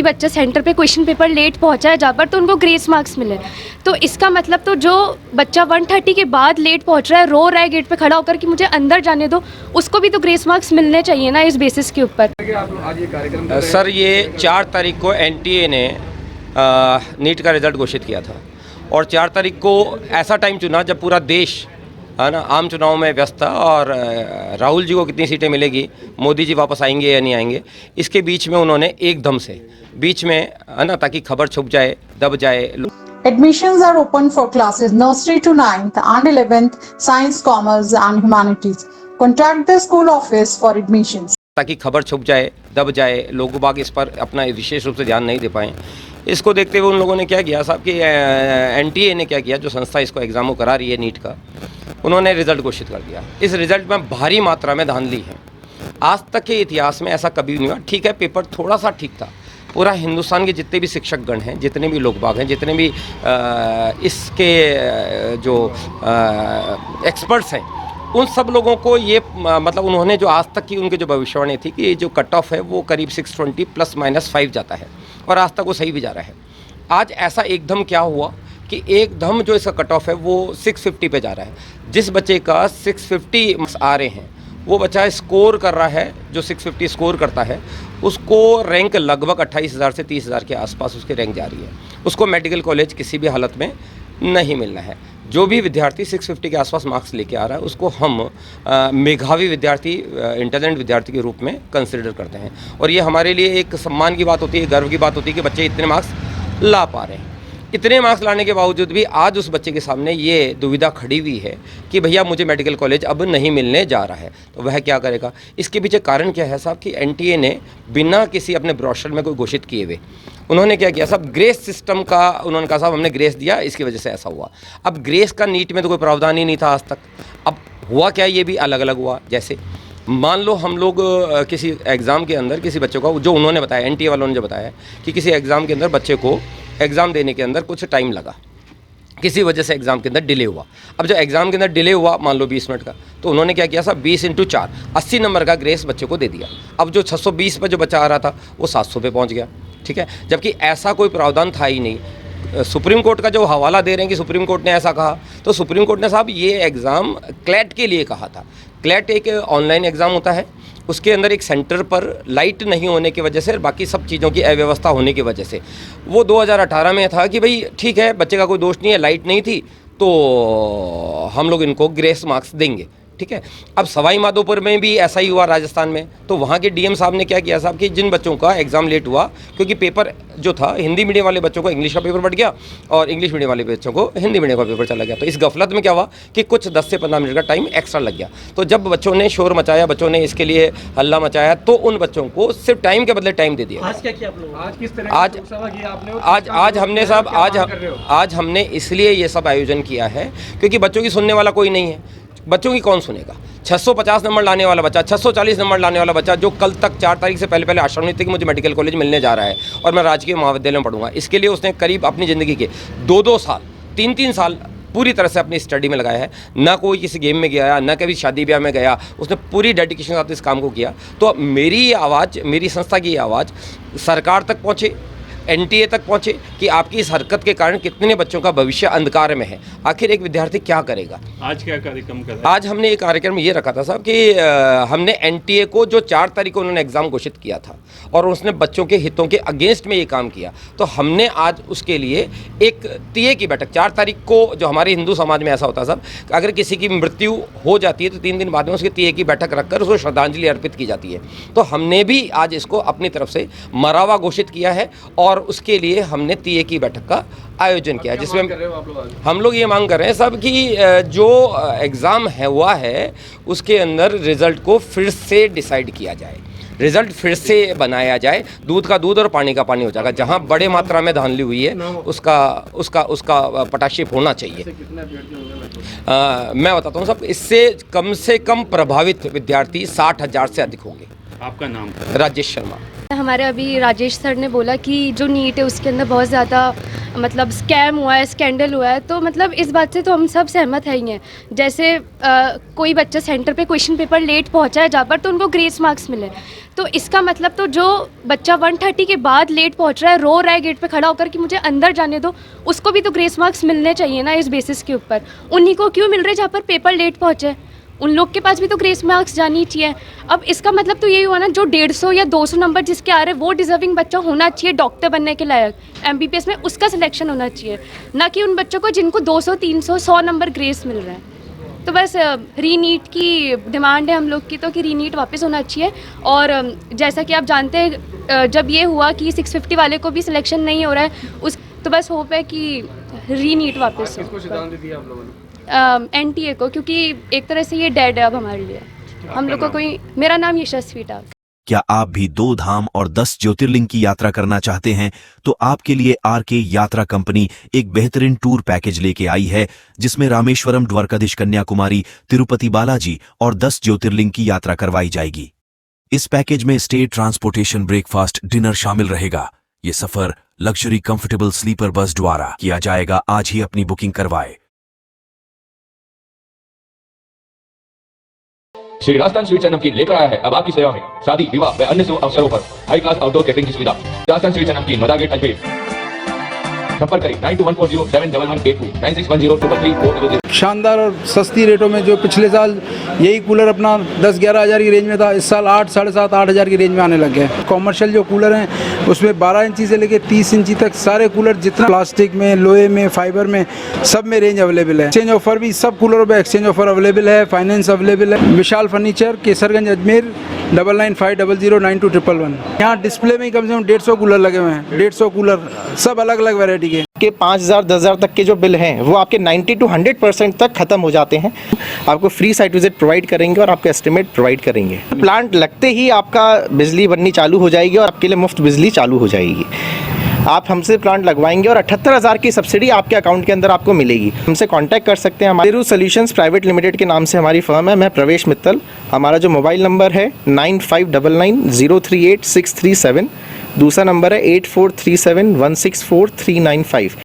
बच्चा सेंटर पे question paper late पहुंचा है जहाँ पर, तो उनको ग्रेस मार्क्स मिले। तो इसका मतलब तो जो बच्चा 1:30 के बाद लेट पहुंच रहा है, रो रहा है गेट पे खड़ा होकर कि मुझे अंदर जाने दो, उसको भी तो ग्रेस मार्क्स मिलने चाहिए ना इस बेसिस के ऊपर। सर ये 4 तारीख को एनटीए ने नीट का रिज़ल्ट घोषित किया था और 4 तारीख को ऐसा टाइम चुना जब पूरा देश है ना आम चुनाव में व्यस्त था और राहुल जी को कितनी सीटें मिलेगी, मोदी जी वापस आएंगे या नहीं आएंगे, इसके बीच में उन्होंने एकदम से बीच में है ना, ताकि खबर छुप जाए, दब जाए। Admissions are open for classes nursery to 9th and 11th, science, commerce and humanities. Contact the school office for admissions. ताकि खबर छुप जाए, दब जाए, लोग बाग इस पर अपना विशेष रूप से ध्यान नहीं दे पाएँ। इसको देखते हुए उन लोगों ने क्या किया साहब कि एनटीए ने क्या किया, जो संस्था इसको एग्ज़ाम करा रही है नीट का, उन्होंने रिज़ल्ट घोषित कर दिया। इस रिज़ल्ट में भारी मात्रा में धांधली है। आज तक के इतिहास में ऐसा कभी नहीं हुआ। ठीक है, पेपर थोड़ा सा ठीक था। पूरा हिंदुस्तान के जितने भी शिक्षकगण हैं, जितने भी लोग बाग हैं, जितने भी इसके जो एक्सपर्ट्स हैं, उन सब लोगों को ये मतलब उन्होंने जो आज तक की उनकी जो भविष्यवाणी थी कि जो कट ऑफ है वो करीब 620 ±5 जाता है और आज तक वो सही भी जा रहा है। आज ऐसा एकदम क्या हुआ कि एकदम जो इसका कट ऑफ है वो 650 पे जा रहा है। जिस बच्चे का 650 मार्क्स आ रहे हैं वो बच्चा स्कोर कर रहा है, जो 650 स्कोर करता है उसको रैंक लगभग 28,000 से 30,000 के आसपास उसकी रैंक जा रही है। उसको मेडिकल कॉलेज किसी भी हालत में नहीं मिलना है। जो भी विद्यार्थी 650 के आसपास मार्क्स लेके आ रहा है उसको हम मेधावी विद्यार्थी, इंटेलिजेंट विद्यार्थी के रूप में कंसिडर करते हैं और ये हमारे लिए एक सम्मान की बात होती है, गर्व की बात होती है कि बच्चे इतने मार्क्स ला पा रहे हैं। इतने मार्क्स लाने के बावजूद भी आज उस बच्चे के सामने ये दुविधा खड़ी हुई है कि भैया मुझे मेडिकल कॉलेज अब नहीं मिलने जा रहा है, तो वह क्या करेगा। इसके पीछे कारण क्या है साहब कि एनटीए ने बिना किसी अपने ब्रोशर में कोई घोषित किए हुए उन्होंने क्या किया साहब, ग्रेस सिस्टम का उन्होंने कहा साहब हमने ग्रेस दिया, इसकी वजह से ऐसा हुआ। अब ग्रेस का नीट में तो कोई प्रावधान ही नहीं था आज तक। अब हुआ क्या, ये भी अलग अलग हुआ। जैसे मान लो हम लोग किसी एग्ज़ाम के अंदर किसी बच्चे को, जो उन्होंने बताया, एनटीए वालों ने जो बताया कि किसी एग्ज़ाम के अंदर बच्चे को एग्ज़ाम देने के अंदर कुछ टाइम लगा, किसी वजह से एग्ज़ाम के अंदर डिले हुआ। अब जो एग्ज़ाम के अंदर डिले हुआ मान लो 20 मिनट का, तो उन्होंने क्या किया साहब 20 × 4 80 नंबर का ग्रेस बच्चे को दे दिया। अब जो 620 पर जो बच्चा आ रहा था वो 700 पे पहुंच गया। ठीक है, जबकि ऐसा कोई प्रावधान था ही नहीं। सुप्रीम कोर्ट का जो हवाला दे रहे हैं कि सुप्रीम कोर्ट ने ऐसा कहा, तो सुप्रीम कोर्ट ने साहब ये एग्ज़ाम क्लैट के लिए कहा था। क्लैट एक ऑनलाइन एग्ज़ाम होता है, उसके अंदर एक सेंटर पर लाइट नहीं होने की वजह से, बाकी सब चीज़ों की अव्यवस्था होने की वजह से वो 2018 में था कि भाई ठीक है बच्चे का कोई दोष नहीं है, लाइट नहीं थी तो हम लोग इनको ग्रेस मार्क्स देंगे। ठीक है, अब सवाई माधोपुर में भी ऐसा ही हुआ राजस्थान में। तो वहाँ के डीएम साहब ने क्या किया साहब कि जिन बच्चों का एग्ज़ाम लेट हुआ, क्योंकि पेपर जो था हिंदी मीडियम वाले बच्चों को इंग्लिश का पेपर बढ़ गया और इंग्लिश मीडियम वाले बच्चों को हिंदी मीडियम का पेपर चला गया। तो इस गफलत में क्या हुआ कि कुछ 10 से 15 मिनट का टाइम एक्स्ट्रा लग गया। तो जब बच्चों ने शोर मचाया, बच्चों ने इसके लिए हल्ला मचाया, तो उन बच्चों को सिर्फ टाइम के बदले टाइम दे दिया। आज क्या किया आप लोग? आज किस तरह आज हमने साहब आज हमने इसलिए ये सब आयोजन किया है क्योंकि बच्चों की सुनने वाला कोई नहीं है। बच्चों की कौन सुनेगा। 650 नंबर लाने वाला बच्चा, 640 नंबर लाने वाला बच्चा जो कल तक 4 तारीख से पहले आश्वस्त थे कि मुझे मेडिकल कॉलेज मिलने जा रहा है और मैं राजकीय महाविद्यालय में पढ़ूंगा, इसके लिए उसने करीब अपनी ज़िंदगी के 2-2 साल 3-3 साल पूरी तरह से अपनी स्टडी में लगाया है। ना कोई किसी गेम में गया, ना कभी शादी ब्याह में गया, उसने पूरी डेडिकेशन के साथ इस काम को किया। तो मेरी ये आवाज़, मेरी संस्था की ये आवाज़ सरकार तक पहुँचे, एनटीए तक पहुँचे कि आपकी इस हरकत के कारण कितने बच्चों का भविष्य अंधकार में है। आखिर एक विद्यार्थी क्या करेगा। आज क्या कार्यक्रम कर रहे हैं? आज हमने ये कार्यक्रम ये रखा था साहब कि हमने एनटीए को जो 4 तारीख को उन्होंने एग्ज़ाम घोषित किया था और उसने बच्चों के हितों के अगेंस्ट में ये काम किया, तो हमने आज उसके लिए एक टीए की बैठक 4 तारीख को, जो हमारे हिंदू समाज में ऐसा होता है साहब, अगर किसी की मृत्यु हो जाती है तो 3 दिन बाद में उसकी टीए की बैठक रखकर उसको श्रद्धांजलि अर्पित की जाती है। तो हमने भी आज इसको अपनी तरफ से मरावा घोषित किया है और उसके लिए हमने टीए की बैठक का आयोजन किया, जिसमें हम लोग ये मांग कर रहे हैं सब कि जो एग्ज़ाम है हुआ है उसके अंदर रिज़ल्ट को फिर से डिसाइड किया जाए, रिज़ल्ट फिर से बनाया जाए। दूध का दूध और पानी का पानी हो जाएगा। जहां बड़े मात्रा में धांधली हुई है उसका पटाक्षेप होना चाहिए। मैं बताता हूं सब, इससे कम से कम प्रभावित विद्यार्थी 60,000 से अधिक होंगे। आपका नाम? राजेश शर्मा। हमारे अभी राजेश सर ने बोला कि जो नीट है उसके अंदर बहुत ज़्यादा मतलब स्कैम हुआ है, स्कैंडल हुआ है, तो मतलब इस बात से तो हम सब सहमत है ही हैं। जैसे कोई बच्चा सेंटर पे क्वेश्चन पेपर लेट पहुंचा है जहाँ पर, तो उनको ग्रेस मार्क्स मिले। तो इसका मतलब तो जो बच्चा 130 के बाद लेट पहुंच रहा है, रो रहा है गेट पे खड़ा होकर कि मुझे अंदर जाने दो, उसको भी तो ग्रेस मार्क्स मिलने चाहिए ना इस बेसिस के ऊपर। उन्हीं को क्यों मिल रहे जहाँ पर पेपर लेट पहुँचे, उन लोग के पास भी तो ग्रेस मार्क्स जानी चाहिए। अब इसका मतलब तो यही हुआ ना, जो 150 या 200 नंबर जिसके आ रहे हैं वो डिजर्विंग बच्चा होना चाहिए डॉक्टर बनने के लायक, MBBS में उसका सिलेक्शन होना चाहिए, ना कि उन बच्चों को जिनको 200, 300, 100 नंबर ग्रेस मिल रहे हैं। तो बस रीनीट की डिमांड है हम लोग की, तो कि रीनीट वापस होना चाहिए। और जैसा कि आप जानते हैं, जब ये हुआ कि 650 वाले को भी सिलेक्शन नहीं हो रहा है, उस तो बस होप है कि रीनीट वापस हो। किसको सिद्धांत दिया आप लोगों ने? NTA को, क्योंकि एक तरह से ये डेड है अब हमारे लिए। हम लोग को कोई, मेरा नाम यशस्वी टाक। क्या आप भी 2 धाम और 10 ज्योतिर्लिंग की यात्रा करना चाहते हैं? तो आपके लिए RK यात्रा कंपनी एक बेहतरीन टूर पैकेज लेके आई है, जिसमें रामेश्वरम, द्वारकाधीश, कन्याकुमारी, तिरुपति बालाजी और 10 ज्योतिर्लिंग की यात्रा करवाई जाएगी। इस पैकेज में स्टे, ट्रांसपोर्टेशन, ब्रेकफास्ट, डिनर शामिल रहेगा। ये सफर लग्जरी कंफर्टेबल स्लीपर बस द्वारा किया जाएगा। आज ही अपनी बुकिंग करवाए। श्री राजस्थान स्वीट्स एंड नमकीन लेकर आया है अब आपकी सेवा में शादी, विवाह व अन्य शुभ अवसरों पर हाई क्लास आउटडोर कैटरिंग की सुविधा। राजस्थान स्वीट्स एंड नमकीन, मदा गेट, अजमेर। संपर्क करें 9214071182 9610333400। शानदार और सस्ती रेटों में, जो पिछले साल यही कूलर अपना 10-11 हज़ार की रेंज में था, इस साल 8, 7.5, 8 हज़ार की रेंज में आने लग गए। कॉमर्शियल जो कूलर हैं उसमें 12 इंची से लेकर 30 इंची तक सारे कूलर, जितना प्लास्टिक में, लोहे में, फाइबर में, सब में रेंज अवेलेबल है। एक्सचेंज ऑफर भी सब कूलरों पर एक्सचेंज ऑफर अवेलेबल है, फाइनेंस अवेलेबल है। विशाल फर्नीचर, केसरगंज, अजमेर, 9950092211। यहाँ डिस्प्ले में ही कम से कम 150 कूलर लगे हुए हैं। 150 कूलर सब अलग अलग वैरायटी के 5,000 10,000 तक के जो बिल हैं वो आपके 90 to 100% तक खत्म हो जाते हैं। आपको फ्री साइट विजिट प्रोवाइड करेंगे और आपका एस्टिमेट प्रोवाइड करेंगे। प्लांट लगते ही आपका बिजली बननी चालू हो जाएगी और आपके लिए मुफ्त बिजली चालू हो जाएगी। आप हमसे प्लांट लगवाएंगे और 78,000 की सब्सिडी आपके अकाउंट के अंदर आपको मिलेगी। हमसे कांटेक्ट कर सकते हैं। हमारे सोल्यूशंस प्राइवेट लिमिटेड के नाम से हमारी फर्म है। मैं प्रवेश मित्तल। हमारा जो मोबाइल नंबर है 9599038637, दूसरा नंबर है 8437164395।